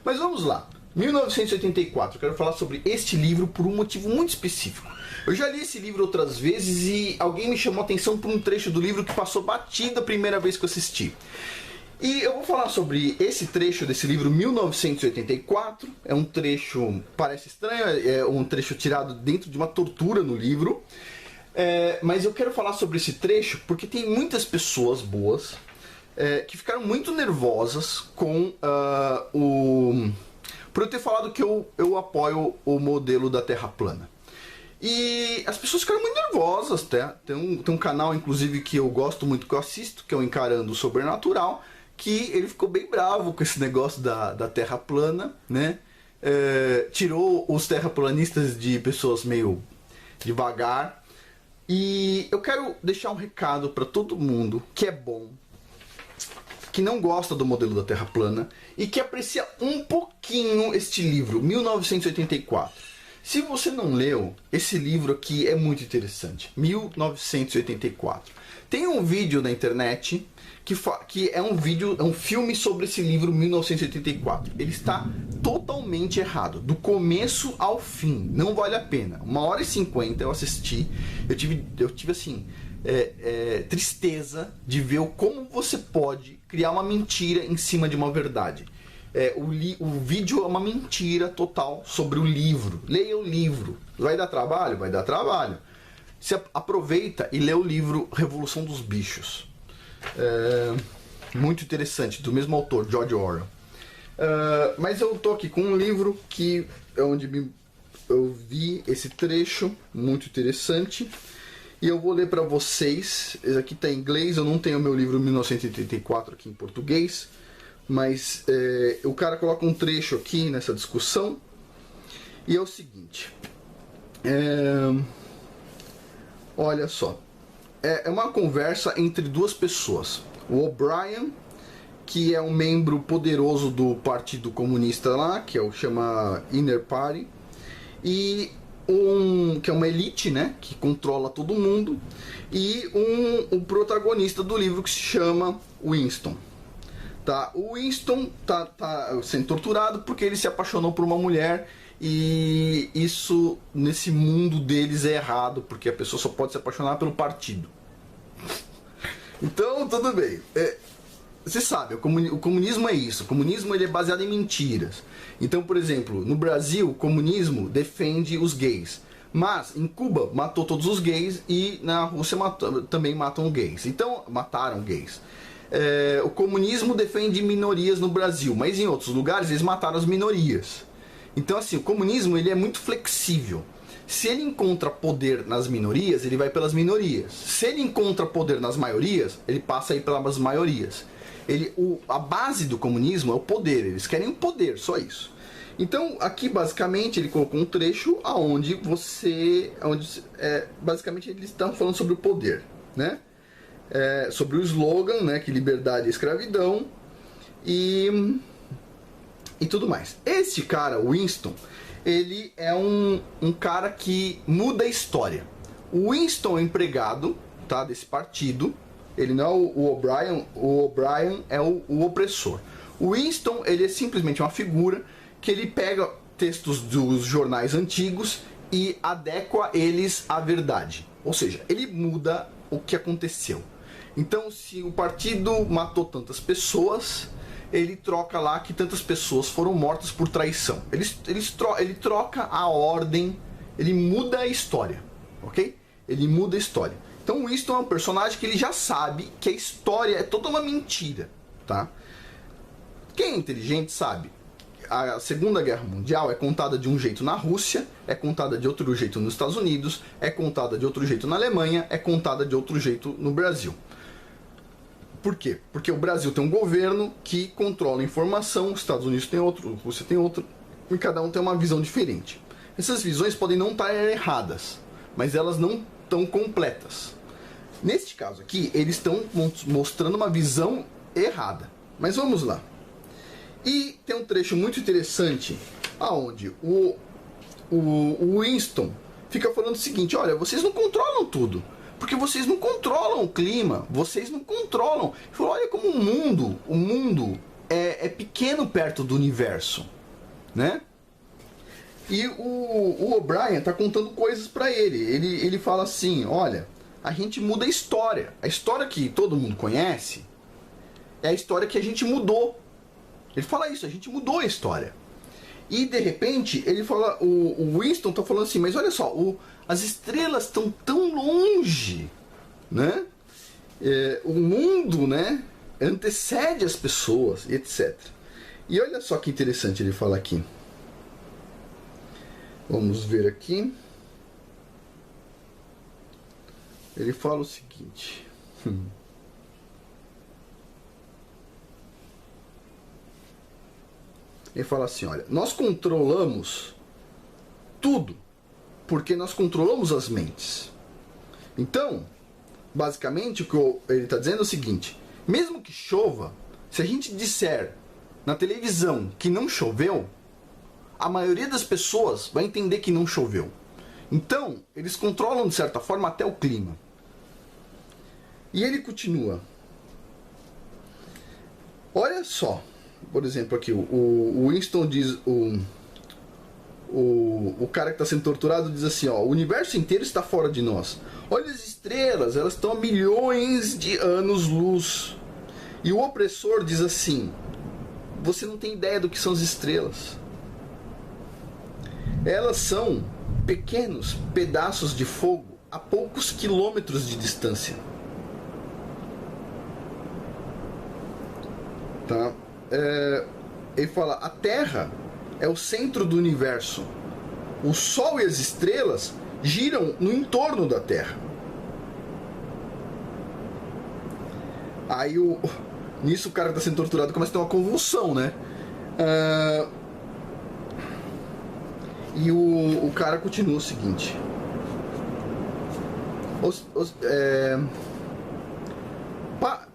Mas vamos lá. 1984, eu quero falar sobre este livro por um motivo muito específico. Eu já li esse livro outras vezes e alguém me chamou a atenção por um trecho do livro que passou batido a primeira vez que eu assisti. E eu vou falar sobre esse trecho desse livro 1984. É um trecho, parece estranho, é um trecho tirado dentro de uma tortura no livro. Mas eu quero falar sobre esse trecho porque tem muitas pessoas boas que ficaram muito nervosas com por eu ter falado que eu apoio o modelo da Terra plana. E as pessoas ficaram muito nervosas, tá? Tem um canal, inclusive, que eu gosto muito, que eu assisto, que é o Encarando o Sobrenatural, que ele ficou bem bravo com esse negócio da Terra plana, né? Tirou os terraplanistas de pessoas meio devagar. E eu quero deixar um recado para todo mundo que é bom, que não gosta do modelo da Terra plana e que aprecia um pouquinho este livro, 1984. Se você não leu, esse livro aqui é muito interessante, 1984. Tem um vídeo na internet que é um filme sobre esse livro 1984. Ele está totalmente errado, do começo ao fim, não vale a pena. 1h50 eu assisti, eu tive assim, tristeza de ver como você pode criar uma mentira em cima de uma verdade. O vídeo é uma mentira total sobre o livro. Leia o livro. Vai dar trabalho? Vai dar trabalho. Você aproveita e lê o livro Revolução dos Bichos. Muito interessante, do mesmo autor, George Orwell. Mas eu tô aqui com um livro que é onde eu vi esse trecho muito interessante. E eu vou ler para vocês. Esse aqui está em inglês, eu não tenho o meu livro 1984 aqui em português. Mas o cara coloca um trecho aqui nessa discussão. E é o seguinte. Olha só. É uma conversa entre duas pessoas. O O'Brien, que é um membro poderoso do Partido Comunista lá, que chama Inner Party. E que é uma elite, né, que controla todo mundo, e um protagonista do livro que se chama Winston. Tá? O Winston tá sendo torturado porque ele se apaixonou por uma mulher, e isso nesse mundo deles é errado, porque a pessoa só pode se apaixonar pelo partido. Então, tudo bem. Você sabe, o comunismo é isso. O comunismo ele é baseado em mentiras. Então, por exemplo, no Brasil, o comunismo defende os gays. Mas em Cuba matou todos os gays e na Rússia também matam gays. Então, mataram gays. O comunismo defende minorias no Brasil, mas em outros lugares eles mataram as minorias. Então, assim, o comunismo ele é muito flexível. Se ele encontra poder nas minorias, ele vai pelas minorias. Se ele encontra poder nas maiorias, ele passa aí pelas maiorias. A base do comunismo é o poder, eles querem o poder, só isso. Então, aqui basicamente ele colocou um trecho onde basicamente eles estão falando sobre o poder, né? Sobre o slogan, né, que liberdade é escravidão e tudo mais. Esse cara, Winston, ele é um cara que muda a história. O Winston é empregado, tá, desse partido. Ele não é o O'Brien, o O'Brien é o opressor. O Winston, ele é simplesmente uma figura que ele pega textos dos jornais antigos e adequa eles à verdade. Ou seja, ele muda o que aconteceu. Então, se o partido matou tantas pessoas, ele troca lá que tantas pessoas foram mortas por traição. Ele troca a ordem, ele muda a história, ok? Ele muda a história. Então o Winston é um personagem que ele já sabe que a história é toda uma mentira, tá? Quem é inteligente sabe. A Segunda Guerra Mundial é contada de um jeito na Rússia, é contada de outro jeito nos Estados Unidos, é contada de outro jeito na Alemanha, é contada de outro jeito no Brasil. Por quê? Porque o Brasil tem um governo que controla a informação, os Estados Unidos tem outro, a Rússia tem outro, e cada um tem uma visão diferente. Essas visões podem não estar erradas, mas elas não estão completas. Neste caso aqui, eles estão mostrando uma visão errada. Mas vamos lá. E tem um trecho muito interessante, aonde o Winston fica falando o seguinte: olha, vocês não controlam tudo, porque vocês não controlam o clima, vocês não controlam. Ele falou: olha como o mundo é pequeno perto do universo. né? E o O'Brien tá contando coisas para ele. Ele fala assim, olha, a gente muda a história. A história que todo mundo conhece é a história que a gente mudou. Ele fala isso, a gente mudou a história. E de repente ele fala, o Winston tá falando assim, mas olha só, as estrelas estão tão longe, né? O mundo, né, antecede as pessoas, etc. E olha só que interessante ele fala aqui. Vamos ver aqui. Ele fala o seguinte. Ele fala assim, olha, nós controlamos tudo, porque nós controlamos as mentes. Então, basicamente, o que ele está dizendo é o seguinte, mesmo que chova, se a gente disser na televisão que não choveu, a maioria das pessoas vai entender que não choveu. Então, eles controlam de certa forma até o clima. E ele continua. Olha só, por exemplo aqui, o Winston diz, o cara que está sendo torturado diz assim, ó, o universo inteiro está fora de nós. Olha as estrelas, elas estão a milhões de anos-luz. E o opressor diz assim, você não tem ideia do que são as estrelas. Elas são pequenos pedaços de fogo a poucos quilômetros de distância. Tá? Ele fala, a Terra é o centro do universo. O Sol e as estrelas giram no entorno da Terra. Aí nisso o cara que está sendo torturado começa a ter uma convulsão, né? E o cara continua o seguinte.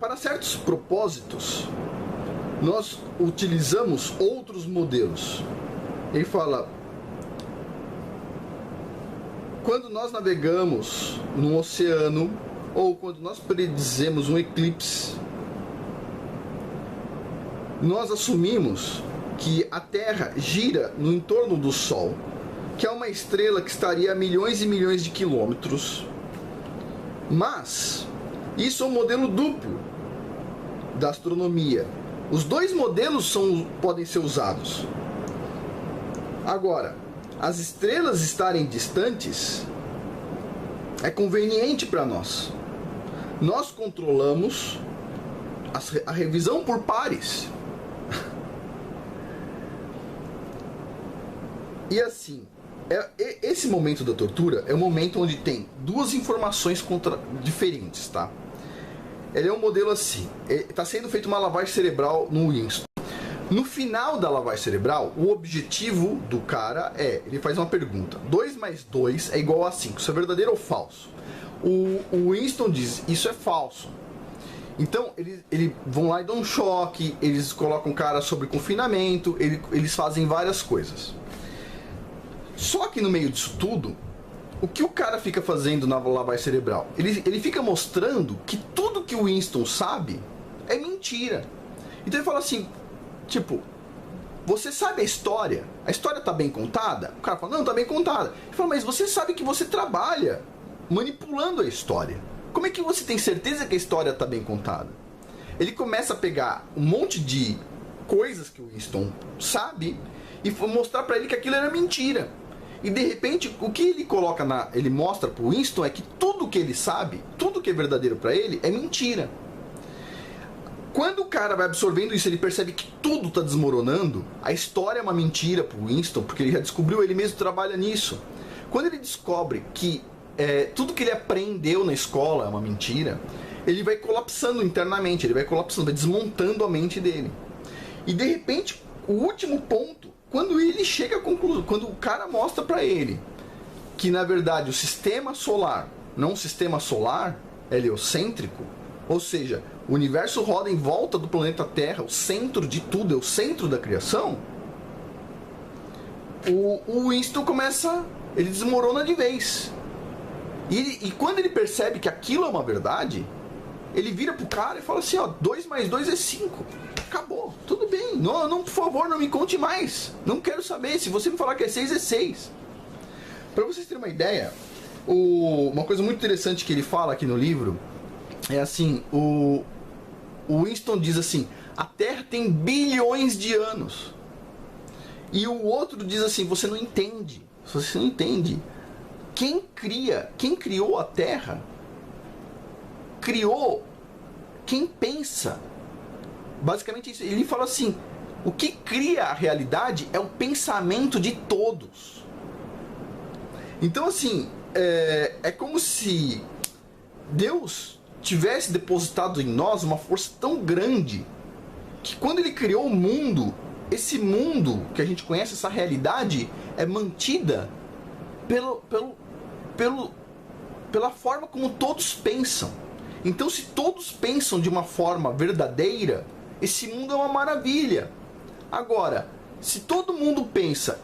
Para certos propósitos, nós utilizamos outros modelos. Ele fala, quando nós navegamos no oceano, ou quando nós predizemos um eclipse, nós assumimos que a Terra gira no entorno do Sol, que é uma estrela que estaria a milhões e milhões de quilômetros. Mas isso é um modelo duplo da astronomia. Os dois modelos podem ser usados. Agora, as estrelas estarem distantes é conveniente para nós. Nós controlamos a revisão por pares. E assim, esse momento da tortura é um momento onde tem duas informações diferentes, tá? Ele é um modelo assim, está sendo feita uma lavagem cerebral no Winston. No final da lavagem cerebral, o objetivo do cara ele faz uma pergunta, 2 mais 2 é igual a 5, isso é verdadeiro ou falso? O Winston diz, isso é falso. Então, eles vão lá e dão um choque, eles colocam o cara sobre confinamento, eles fazem várias coisas. Só que no meio disso tudo, o que o cara fica fazendo na lavagem cerebral? Ele fica mostrando que tudo que o Winston sabe é mentira. Então ele fala assim, tipo, você sabe a história? A história tá bem contada? O cara fala, não, tá bem contada. Ele fala, mas você sabe que você trabalha manipulando a história. Como é que você tem certeza que a história tá bem contada? Ele começa a pegar um monte de coisas que o Winston sabe e mostrar pra ele que aquilo era mentira. E de repente, o que ele mostra pro Winston é que tudo que ele sabe, tudo que é verdadeiro pra ele, é mentira. Quando o cara vai absorvendo isso, ele percebe que tudo tá desmoronando, a história é uma mentira pro Winston, porque ele já descobriu, ele mesmo trabalha nisso. Quando ele descobre que tudo que ele aprendeu na escola é uma mentira, ele vai colapsando internamente, ele vai colapsando, vai desmontando a mente dele. E de repente, o último ponto, quando ele chega à conclusão, quando o cara mostra pra ele que na verdade o sistema solar não é um sistema solar, é heliocêntrico, ou seja, o universo roda em volta do planeta Terra, o centro de tudo, é o centro da criação, o Winston ele desmorona de vez. E quando ele percebe que aquilo é uma verdade, ele vira pro cara e fala assim, ó, 2 mais 2 é 5. Acabou, tudo bem. mim. Não, não, por favor, não me conte mais. Não quero saber. Se você me falar que é 6, é 6. Para vocês terem uma ideia, uma coisa muito interessante que ele fala aqui no livro é assim, o Winston diz assim, a Terra tem bilhões de anos. E o outro diz assim, você não entende. Você não entende. Quem criou a Terra, criou quem pensa. Basicamente isso. Ele fala assim, o que cria a realidade é o pensamento de todos. Então assim, é como se Deus tivesse depositado em nós uma força tão grande que quando ele criou o mundo, esse mundo que a gente conhece, essa realidade, é mantida pela forma como todos pensam. Então, se todos pensam de uma forma verdadeira, esse mundo é uma maravilha. Agora, se todo mundo pensa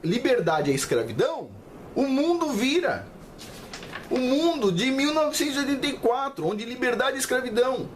liberdade é escravidão, o mundo vira o mundo de 1984, onde liberdade é escravidão.